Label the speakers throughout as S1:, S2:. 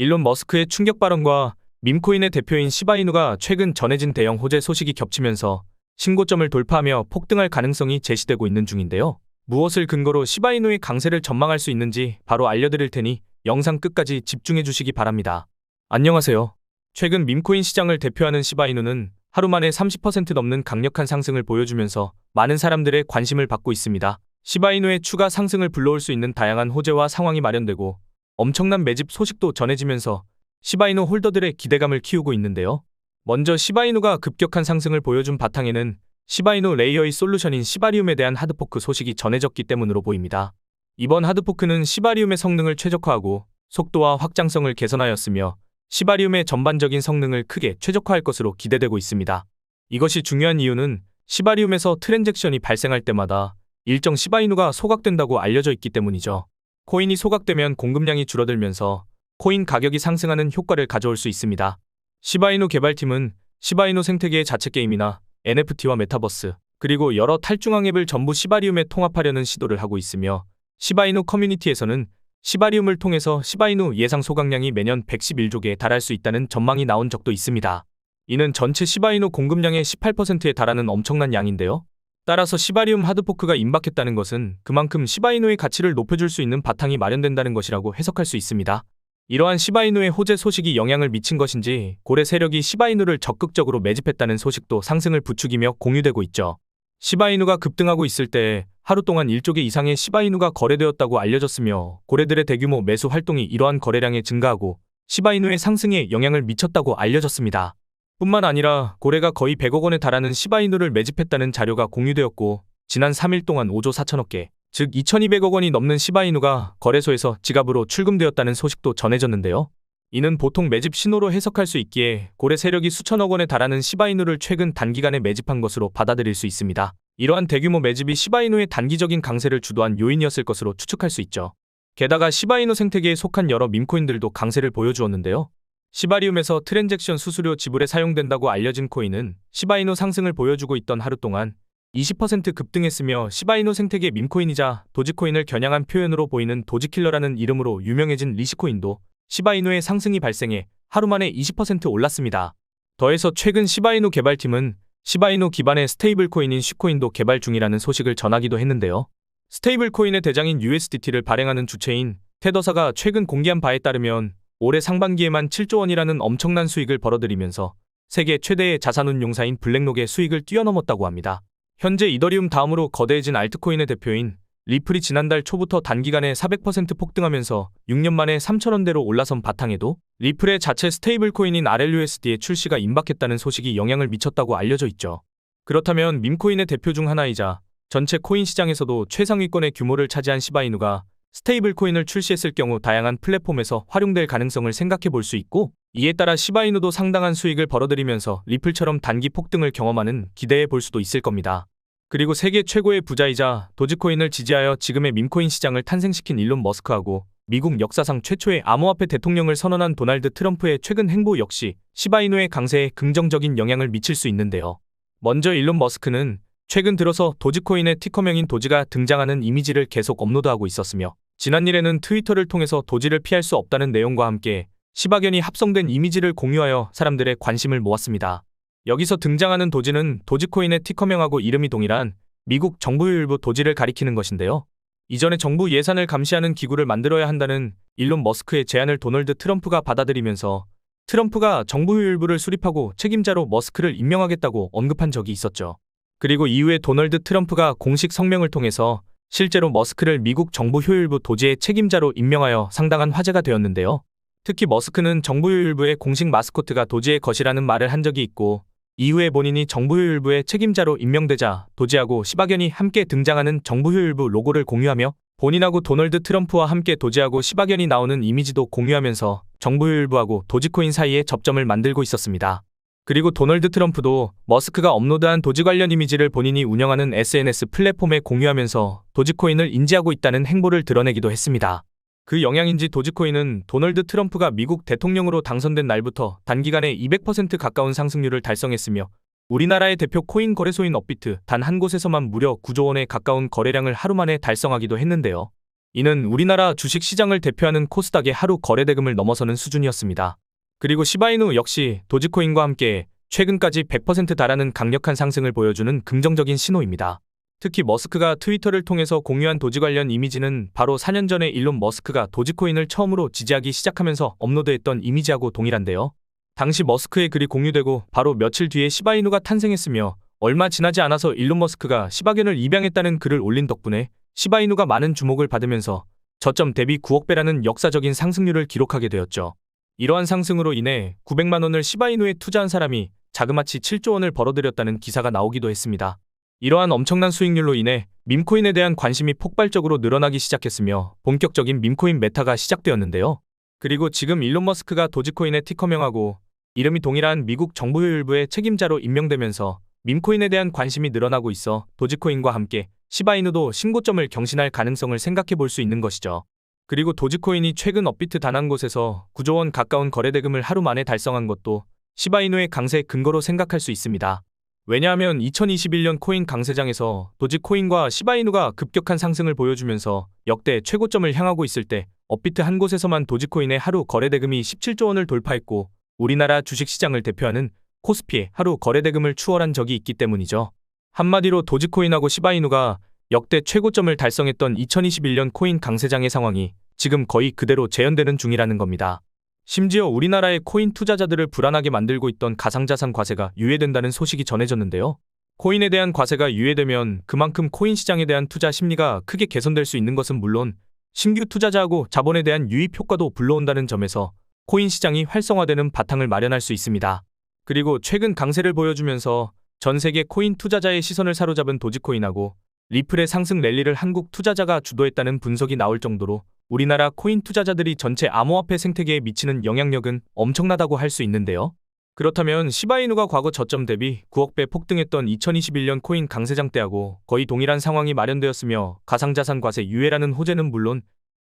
S1: 일론 머스크의 충격 발언과 밈코인의 대표인 시바이누가 최근 전해진 대형 호재 소식이 겹치면서 신고점을 돌파하며 폭등할 가능성이 제시되고 있는 중인데요. 무엇을 근거로 시바이누의 강세를 전망할 수 있는지 바로 알려드릴 테니 영상 끝까지 집중해 주시기 바랍니다. 안녕하세요. 최근 밈코인 시장을 대표하는 시바이누는 하루 만에 30% 넘는 강력한 상승을 보여주면서 많은 사람들의 관심을 받고 있습니다. 시바이누의 추가 상승을 불러올 수 있는 다양한 호재와 상황이 마련되고 엄청난 매집 소식도 전해지면서 시바이누 홀더들의 기대감을 키우고 있는데요. 먼저 시바이누가 급격한 상승을 보여준 바탕에는 시바이누 레이어의 솔루션인 시바리움에 대한 하드포크 소식이 전해졌기 때문으로 보입니다. 이번 하드포크는 시바리움의 성능을 최적화하고 속도와 확장성을 개선하였으며 시바리움의 전반적인 성능을 크게 최적화할 것으로 기대되고 있습니다. 이것이 중요한 이유는 시바리움에서 트랜잭션이 발생할 때마다 일정 시바이누가 소각된다고 알려져 있기 때문이죠. 코인이 소각되면 공급량이 줄어들면서 코인 가격이 상승하는 효과를 가져올 수 있습니다. 시바이누 개발팀은 시바이누 생태계의 자체 게임이나 NFT와 메타버스, 그리고 여러 탈중앙 앱을 전부 시바리움에 통합하려는 시도를 하고 있으며 시바이누 커뮤니티에서는 시바리움을 통해서 시바이누 예상 소각량이 매년 111조 개에 달할 수 있다는 전망이 나온 적도 있습니다. 이는 전체 시바이누 공급량의 18%에 달하는 엄청난 양인데요. 따라서 시바리움 하드포크가 임박했다는 것은 그만큼 시바이누의 가치를 높여줄 수 있는 바탕이 마련된다는 것이라고 해석할 수 있습니다. 이러한 시바이누의 호재 소식이 영향을 미친 것인지 고래 세력이 시바이누를 적극적으로 매집했다는 소식도 상승을 부추기며 공유되고 있죠. 시바이누가 급등하고 있을 때 하루 동안 1조 개 이상의 시바이누가 거래되었다고 알려졌으며 고래들의 대규모 매수 활동이 이러한 거래량에 증가하고 시바이누의 상승에 영향을 미쳤다고 알려졌습니다. 뿐만 아니라 고래가 거의 100억 원에 달하는 시바이누를 매집했다는 자료가 공유되었고 지난 3일 동안 5조 4천억 개, 즉 2200억 원이 넘는 시바이누가 거래소에서 지갑으로 출금되었다는 소식도 전해졌는데요. 이는 보통 매집 신호로 해석할 수 있기에 고래 세력이 수천억 원에 달하는 시바이누를 최근 단기간에 매집한 것으로 받아들일 수 있습니다. 이러한 대규모 매집이 시바이누의 단기적인 강세를 주도한 요인이었을 것으로 추측할 수 있죠. 게다가 시바이누 생태계에 속한 여러 밈코인들도 강세를 보여주었는데요. 시바리움에서 트랜잭션 수수료 지불에 사용된다고 알려진 코인은 시바이누 상승을 보여주고 있던 하루 동안 20% 급등했으며 시바이누 생태계 밈코인이자 도지코인을 겨냥한 표현으로 보이는 도지킬러라는 이름으로 유명해진 리시코인도 시바이누의 상승이 발생해 하루 만에 20% 올랐습니다. 더해서 최근 시바이누 개발팀은 시바이누 기반의 스테이블 코인인 쉬코인도 개발 중이라는 소식을 전하기도 했는데요. 스테이블 코인의 대장인 USDT를 발행하는 주체인 테더사가 최근 공개한 바에 따르면 올해 상반기에만 7조 원이라는 엄청난 수익을 벌어들이면서 세계 최대의 자산운용사인 블랙록의 수익을 뛰어넘었다고 합니다. 현재 이더리움 다음으로 거대해진 알트코인의 대표인 리플이 지난달 초부터 단기간에 400% 폭등하면서 6년 만에 3,000원대로 올라선 바탕에도 리플의 자체 스테이블 코인인 RLUSD의 출시가 임박했다는 소식이 영향을 미쳤다고 알려져 있죠. 그렇다면 밈코인의 대표 중 하나이자 전체 코인 시장에서도 최상위권의 규모를 차지한 시바이누가 스테이블 코인을 출시했을 경우 다양한 플랫폼에서 활용될 가능성을 생각해 볼 수 있고, 이에 따라 시바이누도 상당한 수익을 벌어들이면서 리플처럼 단기 폭등을 경험하는 기대해 볼 수도 있을 겁니다. 그리고 세계 최고의 부자이자 도지코인을 지지하여 지금의 밈코인 시장을 탄생시킨 일론 머스크하고 미국 역사상 최초의 암호화폐 대통령을 선언한 도널드 트럼프의 최근 행보 역시 시바이누의 강세에 긍정적인 영향을 미칠 수 있는데요. 먼저 일론 머스크는 최근 들어서 도지코인의 티커명인 도지가 등장하는 이미지를 계속 업로드하고 있었으며 지난일에는 트위터를 통해서 도지를 피할 수 없다는 내용과 함께 시바견이 합성된 이미지를 공유하여 사람들의 관심을 모았습니다. 여기서 등장하는 도지는 도지코인의 티커명하고 이름이 동일한 미국 정부 효율부 도지를 가리키는 것인데요. 이전에 정부 예산을 감시하는 기구를 만들어야 한다는 일론 머스크의 제안을 도널드 트럼프가 받아들이면서 트럼프가 정부 효율부를 수립하고 책임자로 머스크를 임명하겠다고 언급한 적이 있었죠. 그리고 이후에 도널드 트럼프가 공식 성명을 통해서 실제로 머스크를 미국 정부 효율부 도지의 책임자로 임명하여 상당한 화제가 되었는데요. 특히 머스크는 정부 효율부의 공식 마스코트가 도지의 것이라는 말을 한 적이 있고, 이후에 본인이 정부 효율부의 책임자로 임명되자 도지하고 시바견이 함께 등장하는 정부 효율부 로고를 공유하며 본인하고 도널드 트럼프와 함께 도지하고 시바견이 나오는 이미지도 공유하면서 정부 효율부하고 도지코인 사이에 접점을 만들고 있었습니다. 그리고 도널드 트럼프도 머스크가 업로드한 도지 관련 이미지를 본인이 운영하는 SNS 플랫폼에 공유하면서 도지코인을 인지하고 있다는 행보를 드러내기도 했습니다. 그 영향인지 도지코인은 도널드 트럼프가 미국 대통령으로 당선된 날부터 단기간에 200% 가까운 상승률을 달성했으며 우리나라의 대표 코인 거래소인 업비트 단 한 곳에서만 무려 9조 원에 가까운 거래량을 하루 만에 달성하기도 했는데요. 이는 우리나라 주식 시장을 대표하는 코스닥의 하루 거래 대금을 넘어서는 수준이었습니다. 그리고 시바이누 역시 도지코인과 함께 최근까지 100% 달하는 강력한 상승을 보여주는 긍정적인 신호입니다. 특히 머스크가 트위터를 통해서 공유한 도지 관련 이미지는 바로 4년 전에 일론 머스크가 도지코인을 처음으로 지지하기 시작하면서 업로드했던 이미지하고 동일한데요. 당시 머스크의 글이 공유되고 바로 며칠 뒤에 시바이누가 탄생했으며 얼마 지나지 않아서 일론 머스크가 시바견을 입양했다는 글을 올린 덕분에 시바이누가 많은 주목을 받으면서 저점 대비 9억 배라는 역사적인 상승률을 기록하게 되었죠. 이러한 상승으로 인해 900만 원을 시바이누에 투자한 사람이 자그마치 7조 원을 벌어들였다는 기사가 나오기도 했습니다. 이러한 엄청난 수익률로 인해 밈코인에 대한 관심이 폭발적으로 늘어나기 시작했으며 본격적인 밈코인 메타가 시작되었는데요. 그리고 지금 일론 머스크가 도지코인의 티커명하고 이름이 동일한 미국 정보효율부의 책임자로 임명되면서 밈코인에 대한 관심이 늘어나고 있어 도지코인과 함께 시바이누도 신고점을 경신할 가능성을 생각해 볼 수 있는 것이죠. 그리고 도지코인이 최근 업비트 단 한 곳에서 9조 원 가까운 거래대금을 하루 만에 달성한 것도 시바이누의 강세 근거로 생각할 수 있습니다. 왜냐하면 2021년 코인 강세장에서 도지코인과 시바이누가 급격한 상승을 보여주면서 역대 최고점을 향하고 있을 때 업비트 한 곳에서만 도지코인의 하루 거래대금이 17조 원을 돌파했고 우리나라 주식시장을 대표하는 코스피의 하루 거래대금을 추월한 적이 있기 때문이죠. 한마디로 도지코인하고 시바이누가 역대 최고점을 달성했던 2021년 코인 강세장의 상황이 지금 거의 그대로 재현되는 중이라는 겁니다. 심지어 우리나라의 코인 투자자들을 불안하게 만들고 있던 가상자산 과세가 유예된다는 소식이 전해졌는데요. 코인에 대한 과세가 유예되면 그만큼 코인 시장에 대한 투자 심리가 크게 개선될 수 있는 것은 물론 신규 투자자하고 자본에 대한 유입 효과도 불러온다는 점에서 코인 시장이 활성화되는 바탕을 마련할 수 있습니다. 그리고 최근 강세를 보여주면서 전 세계 코인 투자자의 시선을 사로잡은 도지코인하고 리플의 상승 랠리를 한국 투자자가 주도했다는 분석이 나올 정도로 우리나라 코인 투자자들이 전체 암호화폐 생태계에 미치는 영향력은 엄청나다고 할 수 있는데요. 그렇다면 시바이누가 과거 저점 대비 9억 배 폭등했던 2021년 코인 강세장 때하고 거의 동일한 상황이 마련되었으며 가상자산 과세 유예라는 호재는 물론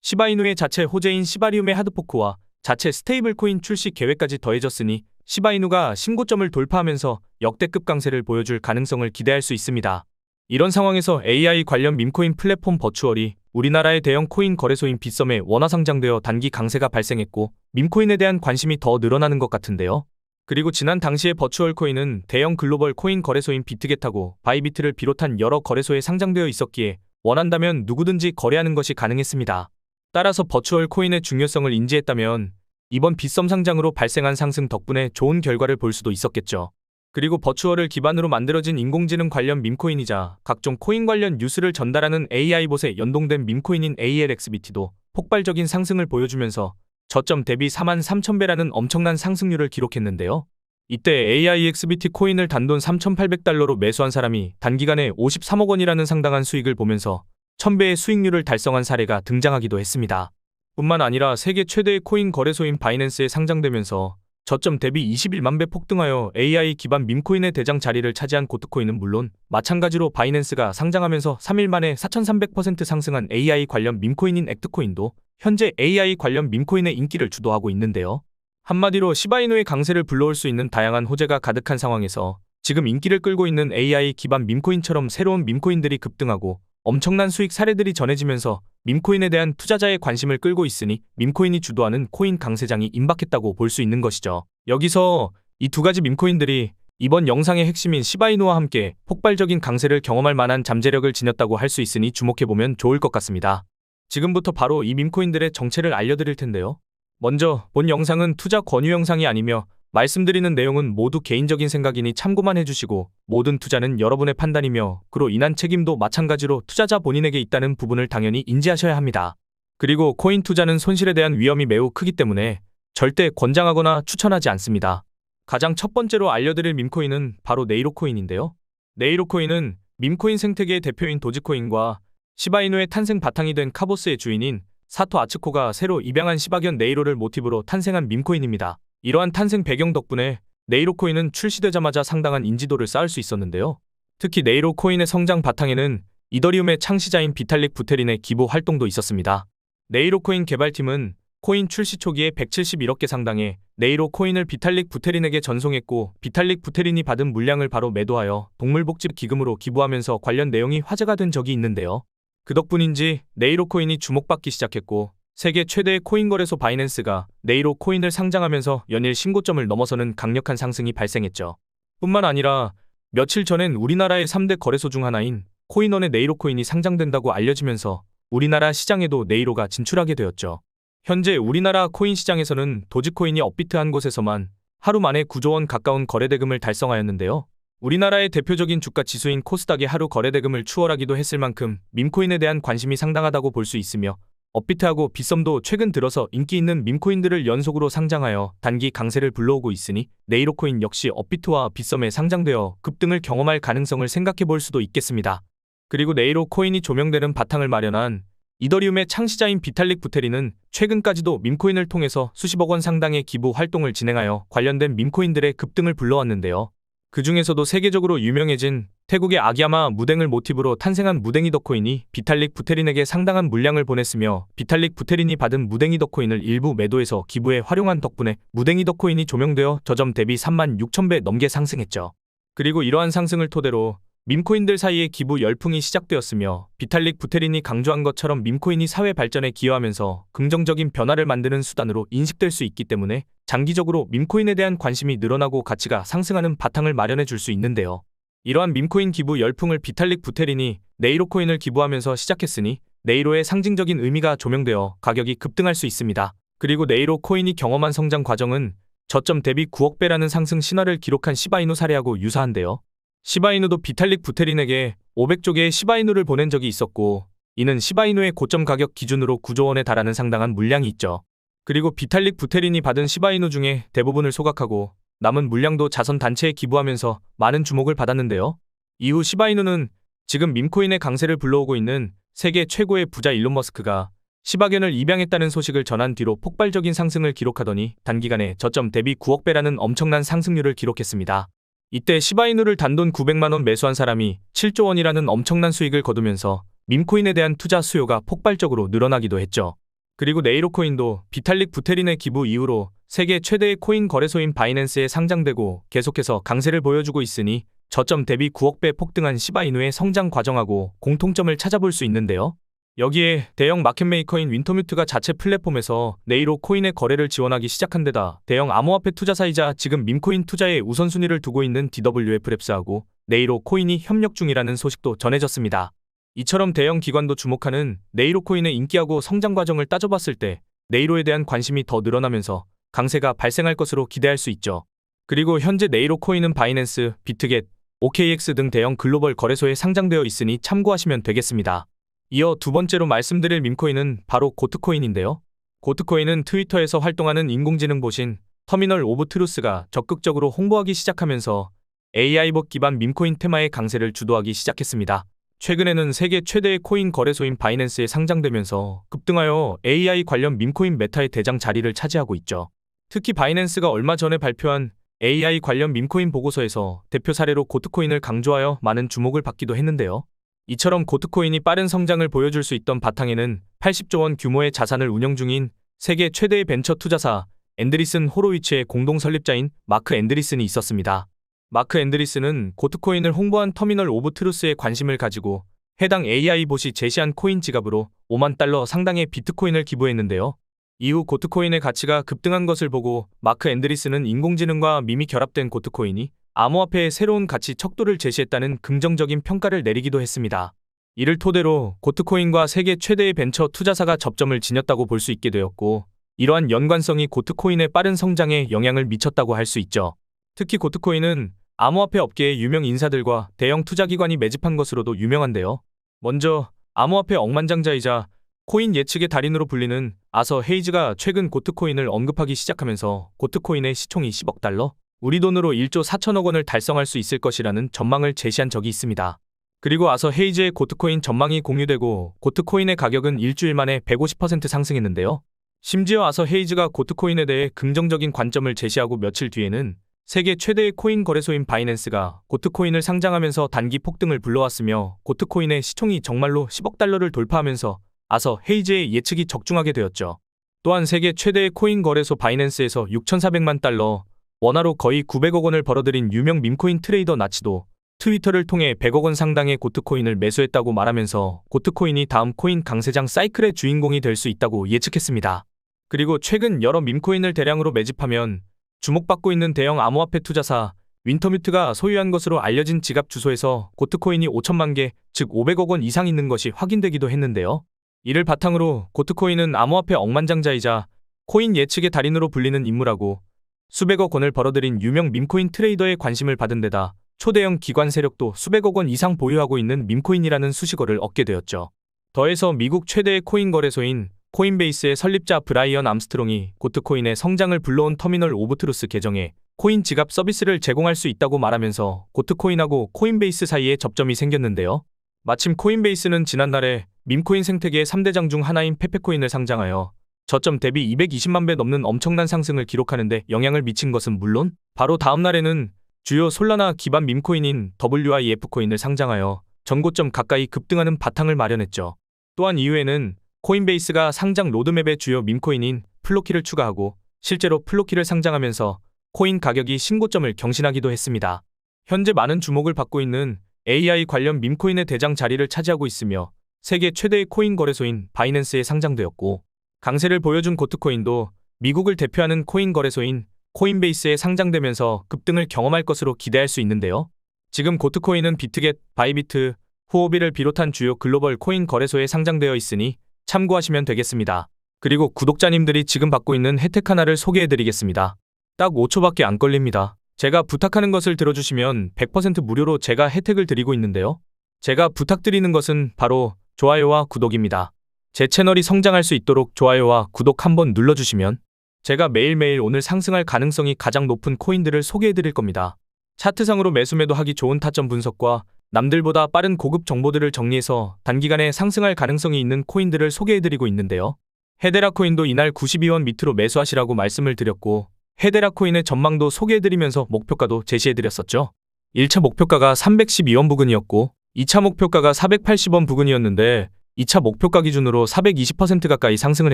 S1: 시바이누의 자체 호재인 시바리움의 하드포크와 자체 스테이블 코인 출시 계획까지 더해졌으니 시바이누가 신고점을 돌파하면서 역대급 강세를 보여줄 가능성을 기대할 수 있습니다. 이런 상황에서 AI 관련 밈코인 플랫폼 버추얼이 우리나라의 대형 코인 거래소인 빗썸에 원화 상장되어 단기 강세가 발생했고 밈코인에 대한 관심이 더 늘어나는 것 같은데요. 그리고 지난 당시에 버추얼 코인은 대형 글로벌 코인 거래소인 비트겟하고 바이비트를 비롯한 여러 거래소에 상장되어 있었기에 원한다면 누구든지 거래하는 것이 가능했습니다. 따라서 버추얼 코인의 중요성을 인지했다면 이번 빗썸 상장으로 발생한 상승 덕분에 좋은 결과를 볼 수도 있었겠죠. 그리고 버추얼을 기반으로 만들어진 인공지능 관련 밈코인이자 각종 코인 관련 뉴스를 전달하는 AI봇에 연동된 밈코인인 ALXBT도 폭발적인 상승을 보여주면서 저점 대비 43,000배라는 엄청난 상승률을 기록했는데요. 이때 AIXBT 코인을 단돈 3,800달러로 매수한 사람이 단기간에 53억 원이라는 상당한 수익을 보면서 1000배의 수익률을 달성한 사례가 등장하기도 했습니다. 뿐만 아니라 세계 최대의 코인 거래소인 바이낸스에 상장되면서 저점 대비 21만 배 폭등하여 AI 기반 밈코인의 대장 자리를 차지한 고트코인은 물론 마찬가지로 바이낸스가 상장하면서 3일 만에 4,300% 상승한 AI 관련 밈코인인 액트코인도 현재 AI 관련 밈코인의 인기를 주도하고 있는데요. 한마디로 시바이누의 강세를 불러올 수 있는 다양한 호재가 가득한 상황에서 지금 인기를 끌고 있는 AI 기반 밈코인처럼 새로운 밈코인들이 급등하고 엄청난 수익 사례들이 전해지면서 밈코인에 대한 투자자의 관심을 끌고 있으니 밈코인이 주도하는 코인 강세장이 임박했다고 볼 수 있는 것이죠. 여기서 이 두 가지 밈코인들이 이번 영상의 핵심인 시바이누와 함께 폭발적인 강세를 경험할 만한 잠재력을 지녔다고 할 수 있으니 주목해보면 좋을 것 같습니다. 지금부터 바로 이 밈코인들의 정체를 알려드릴 텐데요. 먼저 본 영상은 투자 권유 영상이 아니며 말씀드리는 내용은 모두 개인적인 생각이니 참고만 해주시고 모든 투자는 여러분의 판단이며 그로 인한 책임도 마찬가지로 투자자 본인에게 있다는 부분을 당연히 인지하셔야 합니다. 그리고 코인 투자는 손실에 대한 위험이 매우 크기 때문에 절대 권장하거나 추천하지 않습니다. 가장 첫 번째로 알려드릴 밈코인은 바로 네이로 코인인데요. 네이로 코인은 밈코인 생태계의 대표인 도지코인과 시바이누의 탄생 바탕이 된 카보스의 주인인 사토 아츠코가 새로 입양한 시바견 네이로를 모티브로 탄생한 밈코인입니다. 이러한 탄생 배경 덕분에 네이로 코인은 출시되자마자 상당한 인지도를 쌓을 수 있었는데요. 특히 네이로 코인의 성장 바탕에는 이더리움의 창시자인 비탈릭 부테린의 기부 활동도 있었습니다. 네이로 코인 개발팀은 코인 출시 초기에 171억 개 상당의 네이로 코인을 비탈릭 부테린에게 전송했고 비탈릭 부테린이 받은 물량을 바로 매도하여 동물복지 기금으로 기부하면서 관련 내용이 화제가 된 적이 있는데요. 그 덕분인지 네이로 코인이 주목받기 시작했고 세계 최대의 코인 거래소 바이낸스가 네이로 코인을 상장하면서 연일 신고점을 넘어서는 강력한 상승이 발생했죠. 뿐만 아니라 며칠 전엔 우리나라의 3대 거래소 중 하나인 코인원의 네이로 코인이 상장된다고 알려지면서 우리나라 시장에도 네이로가 진출하게 되었죠. 현재 우리나라 코인 시장에서는 도지코인이 업비트 한 곳에서만 하루 만에 9조 원 가까운 거래대금을 달성하였는데요. 우리나라의 대표적인 주가 지수인 코스닥의 하루 거래대금을 추월하기도 했을 만큼 밈코인에 대한 관심이 상당하다고 볼 수 있으며 업비트하고 빗썸도 최근 들어서 인기 있는 밈코인들을 연속으로 상장하여 단기 강세를 불러오고 있으니 네이로코인 역시 업비트와 빗썸에 상장되어 급등을 경험할 가능성을 생각해 볼 수도 있겠습니다. 그리고 네이로 코인이 조명되는 바탕을 마련한 이더리움의 창시자인 비탈릭 부테린은 최근까지도 밈코인을 통해서 수십억 원 상당의 기부 활동을 진행하여 관련된 밈코인들의 급등을 불러왔는데요. 그 중에서도 세계적으로 유명해진 태국의 아기야마 무댕을 모티브로 탄생한 무댕이 덕코인이 비탈릭 부테린에게 상당한 물량을 보냈으며 비탈릭 부테린이 받은 무댕이 덕코인을 일부 매도해서 기부에 활용한 덕분에 무댕이 덕코인이 조명되어 저점 대비 36,000배 넘게 상승했죠. 그리고 이러한 상승을 토대로 밈코인들 사이에 기부 열풍이 시작되었으며 비탈릭 부테린이 강조한 것처럼 밈코인이 사회 발전에 기여하면서 긍정적인 변화를 만드는 수단으로 인식될 수 있기 때문에 장기적으로 밈코인에 대한 관심이 늘어나고 가치가 상승하는 바탕을 마련해 줄 수 있는데요. 이러한 밈코인 기부 열풍을 비탈릭 부테린이 네이로 코인을 기부하면서 시작했으니 네이로의 상징적인 의미가 조명되어 가격이 급등할 수 있습니다. 그리고 네이로 코인이 경험한 성장 과정은 저점 대비 9억 배라는 상승 신화를 기록한 시바이누 사례하고 유사한데요. 시바이누도 비탈릭 부테린에게 500조 개의 시바이누를 보낸 적이 있었고 이는 시바이누의 고점 가격 기준으로 9조 원에 달하는 상당한 물량이 있죠. 그리고 비탈릭 부테린이 받은 시바이누 중에 대부분을 소각하고 남은 물량도 자선 단체에 기부하면서 많은 주목을 받았는데요. 이후 시바이누는 지금 밈코인의 강세를 불러오고 있는 세계 최고의 부자 일론 머스크가 시바견을 입양했다는 소식을 전한 뒤로 폭발적인 상승을 기록하더니 단기간에 저점 대비 9억 배라는 엄청난 상승률을 기록했습니다. 이때 시바이누를 단돈 900만 원 매수한 사람이 7조 원이라는 엄청난 수익을 거두면서 밈코인에 대한 투자 수요가 폭발적으로 늘어나기도 했죠. 그리고 네이로 코인도 비탈릭 부테린의 기부 이후로 세계 최대의 코인 거래소인 바이낸스에 상장되고 계속해서 강세를 보여주고 있으니 저점 대비 9억 배 폭등한 시바이누의 성장 과정하고 공통점을 찾아볼 수 있는데요. 여기에 대형 마켓메이커인 윈터뮤트가 자체 플랫폼에서 네이로 코인의 거래를 지원하기 시작한 데다 대형 암호화폐 투자사이자 지금 밈코인 투자에 우선순위를 두고 있는 DWF랩스하고 네이로 코인이 협력 중이라는 소식도 전해졌습니다. 이처럼 대형 기관도 주목하는 네이로 코인의 인기하고 성장 과정을 따져봤을 때 네이로에 대한 관심이 더 늘어나면서 강세가 발생할 것으로 기대할 수 있죠. 그리고 현재 네이로 코인은 바이낸스, 비트겟, OKX 등 대형 글로벌 거래소에 상장되어 있으니 참고하시면 되겠습니다. 이어 두 번째로 말씀드릴 밈코인은 바로 고트코인인데요. 고트코인은 트위터에서 활동하는 인공지능 보신 터미널 오브 트루스가 적극적으로 홍보하기 시작하면서 AI봇 기반 밈코인 테마의 강세를 주도하기 시작했습니다. 최근에는 세계 최대의 코인 거래소인 바이낸스에 상장되면서 급등하여 AI 관련 밈코인 메타의 대장 자리를 차지하고 있죠. 특히 바이낸스가 얼마 전에 발표한 AI 관련 밈코인 보고서에서 대표 사례로 고트코인을 강조하여 많은 주목을 받기도 했는데요. 이처럼 고트코인이 빠른 성장을 보여줄 수 있던 바탕에는 80조 원 규모의 자산을 운영 중인 세계 최대의 벤처 투자사 앤드리슨 호로위츠의 공동 설립자인 마크 앤드리슨이 있었습니다. 마크 앤드리슨은 고트코인을 홍보한 터미널 오브 트루스에 관심을 가지고 해당 AI봇이 제시한 코인 지갑으로 5만 달러 상당의 비트코인을 기부했는데요. 이후 고트코인의 가치가 급등한 것을 보고 마크 앤드리슨은 인공지능과 밈이 결합된 고트코인이 암호화폐의 새로운 가치 척도를 제시했다는 긍정적인 평가를 내리기도 했습니다. 이를 토대로 고트코인과 세계 최대의 벤처 투자사가 접점을 지녔다고 볼 수 있게 되었고 이러한 연관성이 고트코인의 빠른 성장에 영향을 미쳤다고 할 수 있죠. 특히 고트코인은 암호화폐 업계의 유명 인사들과 대형 투자기관이 매집한 것으로도 유명한데요. 먼저 암호화폐 억만장자이자 코인 예측의 달인으로 불리는 아서 헤이즈가 최근 고트코인을 언급하기 시작하면서 고트코인의 시총이 10억 달러, 우리 돈으로 1조 4천억 원을 달성할 수 있을 것이라는 전망을 제시한 적이 있습니다. 그리고 아서 헤이즈의 고트코인 전망이 공유되고 고트코인의 가격은 일주일 만에 150% 상승했는데요. 심지어 아서 헤이즈가 고트코인에 대해 긍정적인 관점을 제시하고 며칠 뒤에는 세계 최대의 코인 거래소인 바이낸스가 고트코인을 상장하면서 단기 폭등을 불러왔으며 고트코인의 시총이 정말로 10억 달러를 돌파하면서 아서 헤이즈의 예측이 적중하게 되었죠. 또한 세계 최대의 코인 거래소 바이낸스에서 6,400만 달러, 원화로 거의 900억 원을 벌어들인 유명 밈코인 트레이더 나치도 트위터를 통해 100억 원 상당의 고트코인을 매수했다고 말하면서 고트코인이 다음 코인 강세장 사이클의 주인공이 될 수 있다고 예측했습니다. 그리고 최근 여러 밈코인을 대량으로 매집하면 주목받고 있는 대형 암호화폐 투자사 윈터뮤트가 소유한 것으로 알려진 지갑 주소에서 고트코인이 5천만 개, 즉 500억 원 이상 있는 것이 확인되기도 했는데요. 이를 바탕으로 고트코인은 암호화폐 억만장자이자 코인 예측의 달인으로 불리는 인물하고 수백억 원을 벌어들인 유명 밈코인 트레이더의 관심을 받은 데다 초대형 기관 세력도 수백억 원 이상 보유하고 있는 밈코인이라는 수식어를 얻게 되었죠. 더해서 미국 최대의 코인 거래소인 코인베이스의 설립자 브라이언 암스트롱이 고트코인의 성장을 불러온 터미널 오브 트루스 계정에 코인 지갑 서비스를 제공할 수 있다고 말하면서 고트코인하고 코인베이스 사이에 접점이 생겼는데요. 마침 코인베이스는 지난날에 밈코인 생태계의 3대장 중 하나인 페페코인을 상장하여 저점 대비 220만 배 넘는 엄청난 상승을 기록하는 데 영향을 미친 것은 물론 바로 다음 날에는 주요 솔라나 기반 밈코인인 WIF코인을 상장하여 전고점 가까이 급등하는 바탕을 마련했죠. 또한 이후에는 코인베이스가 상장 로드맵에 주요 밈코인인 플로키를 추가하고 실제로 플로키를 상장하면서 코인 가격이 신고점을 경신하기도 했습니다. 현재 많은 주목을 받고 있는 AI 관련 밈코인의 대장 자리를 차지하고 있으며 세계 최대의 코인 거래소인 바이낸스에 상장되었고 강세를 보여준 고트코인도 미국을 대표하는 코인 거래소인 코인베이스에 상장되면서 급등을 경험할 것으로 기대할 수 있는데요. 지금 고트코인은 비트겟, 바이비트, 후오비를 비롯한 주요 글로벌 코인 거래소에 상장되어 있으니 참고하시면 되겠습니다. 그리고 구독자님들이 지금 받고 있는 혜택 하나를 소개해드리겠습니다. 딱 5초밖에 안 걸립니다. 제가 부탁하는 것을 들어주시면 100% 무료로 제가 혜택을 드리고 있는데요. 제가 부탁드리는 것은 바로 좋아요와 구독입니다. 제 채널이 성장할 수 있도록 좋아요와 구독 한번 눌러주시면 제가 매일매일 오늘 상승할 가능성이 가장 높은 코인들을 소개해드릴 겁니다. 차트상으로 매수매도하기 좋은 타점 분석과 남들보다 빠른 고급 정보들을 정리해서 단기간에 상승할 가능성이 있는 코인들을 소개해드리고 있는데요. 헤데라 코인도 이날 92원 밑으로 매수하시라고 말씀을 드렸고 헤데라 코인의 전망도 소개해드리면서 목표가도 제시해드렸었죠. 1차 목표가가 312원 부근이었고 2차 목표가가 480원 부근이었는데 2차 목표가 기준으로 420% 가까이 상승을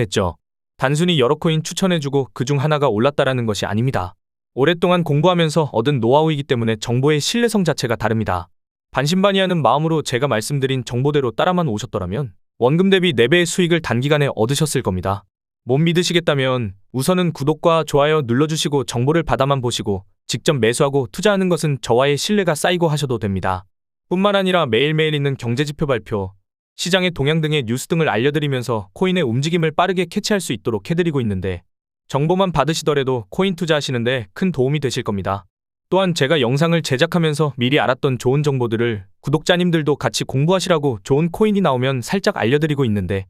S1: 했죠. 단순히 여러 코인 추천해주고 그중 하나가 올랐다라는 것이 아닙니다. 오랫동안 공부하면서 얻은 노하우이기 때문에 정보의 신뢰성 자체가 다릅니다. 반신반의하는 마음으로 제가 말씀드린 정보대로 따라만 오셨더라면 원금 대비 4배의 수익을 단기간에 얻으셨을 겁니다. 못 믿으시겠다면 우선은 구독과 좋아요 눌러주시고 정보를 받아만 보시고 직접 매수하고 투자하는 것은 저와의 신뢰가 쌓이고 하셔도 됩니다. 뿐만 아니라 매일매일 있는 경제지표 발표, 시장의 동향 등의 뉴스 등을 알려드리면서 코인의 움직임을 빠르게 캐치할 수 있도록 해드리고 있는데 정보만 받으시더라도 코인 투자하시는데 큰 도움이 되실 겁니다. 또한 제가 영상을 제작하면서 미리 알았던 좋은 정보들을 구독자님들도 같이 공부하시라고 좋은 코인이 나오면 살짝 알려드리고 있는데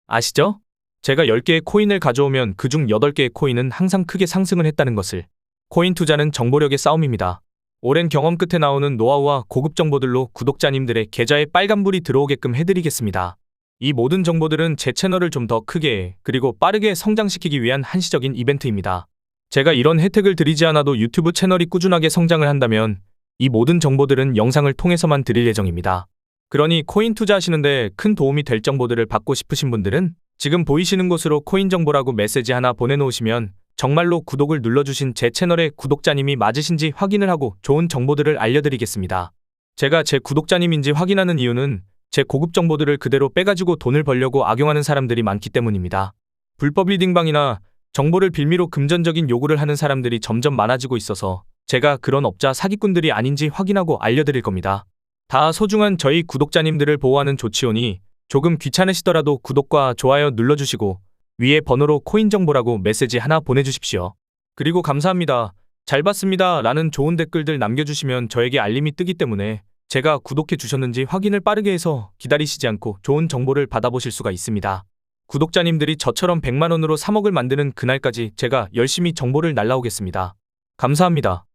S1: 아시죠? 제가 10개의 코인을 가져오면 그중 8개의 코인은 항상 크게 상승을 했다는 것을. 코인 투자는 정보력의 싸움입니다. 오랜 경험 끝에 나오는 노하우와 고급 정보들로 구독자님들의 계좌에 빨간불이 들어오게끔 해드리겠습니다. 이 모든 정보들은 제 채널을 좀 더 크게 그리고 빠르게 성장시키기 위한 한시적인 이벤트입니다. 제가 이런 혜택을 드리지 않아도 유튜브 채널이 꾸준하게 성장을 한다면 이 모든 정보들은 영상을 통해서만 드릴 예정입니다. 그러니 코인 투자하시는데 큰 도움이 될 정보들을 받고 싶으신 분들은 지금 보이시는 곳으로 코인 정보라고 메시지 하나 보내놓으시면 정말로 구독을 눌러주신 제 채널의 구독자님이 맞으신지 확인을 하고 좋은 정보들을 알려드리겠습니다. 제가 제 구독자님인지 확인하는 이유는 제 고급 정보들을 그대로 빼가지고 돈을 벌려고 악용하는 사람들이 많기 때문입니다. 불법 리딩방이나 정보를 빌미로 금전적인 요구를 하는 사람들이 점점 많아지고 있어서 제가 그런 업자 사기꾼들이 아닌지 확인하고 알려드릴 겁니다. 다 소중한 저희 구독자님들을 보호하는 조치오니 조금 귀찮으시더라도 구독과 좋아요 눌러주시고 위에 번호로 코인 정보라고 메시지 하나 보내주십시오. 그리고 감사합니다. 잘 봤습니다. 라는 좋은 댓글들 남겨주시면 저에게 알림이 뜨기 때문에 제가 구독해 주셨는지 확인을 빠르게 해서 기다리시지 않고 좋은 정보를 받아보실 수가 있습니다. 구독자님들이 저처럼 100만 원으로 3억을 만드는 그날까지 제가 열심히 정보를 날라오겠습니다. 감사합니다.